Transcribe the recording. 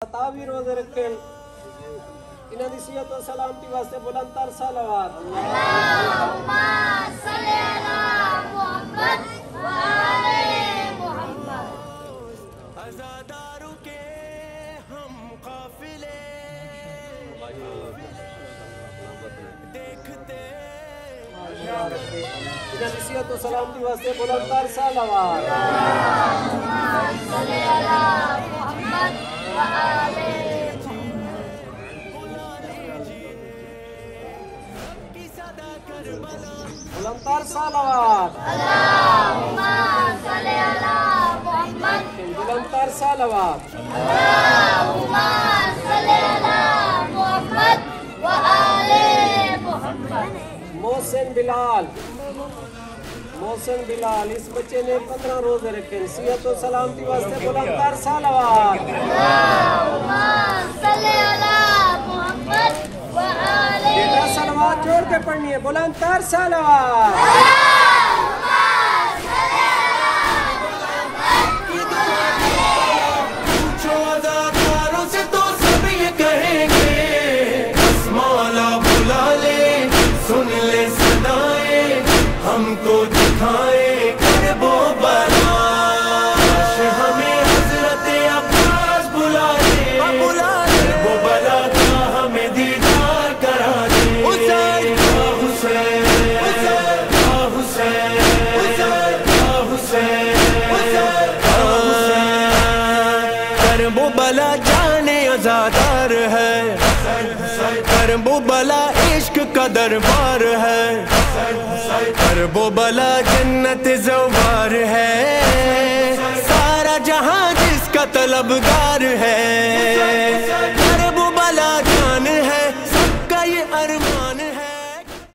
तावी रोज़े रखन इन्हां दी सिहत और सलामती वास्ते बुलंद तर सलावत अल्लाहुम्मा सल्ली अला मुहम्मद व आले मुहम्मद। अज़ादारों के हम काफिले देखते इन्हां दी सिहत और सलामती वास्ते बुलंद तर सलावत अल्लाहुम्मा सल्ली अला मुहम्मद बुलंदतर सलावत अल्लाहुम्मा सल्ली अला मुहम्मद बुलंदतर सलावत अल्लाहुम्मा सल्ली अला मुहम्मद व आले मुहम्मद। मोहसिन बिलाल इस बच्चे ने 15 रोजे रखे सिहत और सलामती वास्ते बुलंदतर सलावत अल्लाहुम्मा सल्ली अला मुहम्मद व आले। बेटा सलावत जोड़ के पढ़नी है बुलंदतर सलावत अल्लाहुम्मा सल्ली अला मुहम्मद। पूछो अज़ादारों से तो सब ये कहेंगे मौला बुला ले सुन ले सदाएं हमको दिखाए करबो बला हमें हजरत अब्बास बुला ले वो बला का हमें दीदार करा दे। हुसैन हुसैन हुसैन हुसैन करबो बला जाने अज़ादार है करबो बला इश्क का दरबार है करबो बला जन्नत ज़वार है सारा जहां जिसका तलबगार है करबो बला जान है सबका ये अरमान।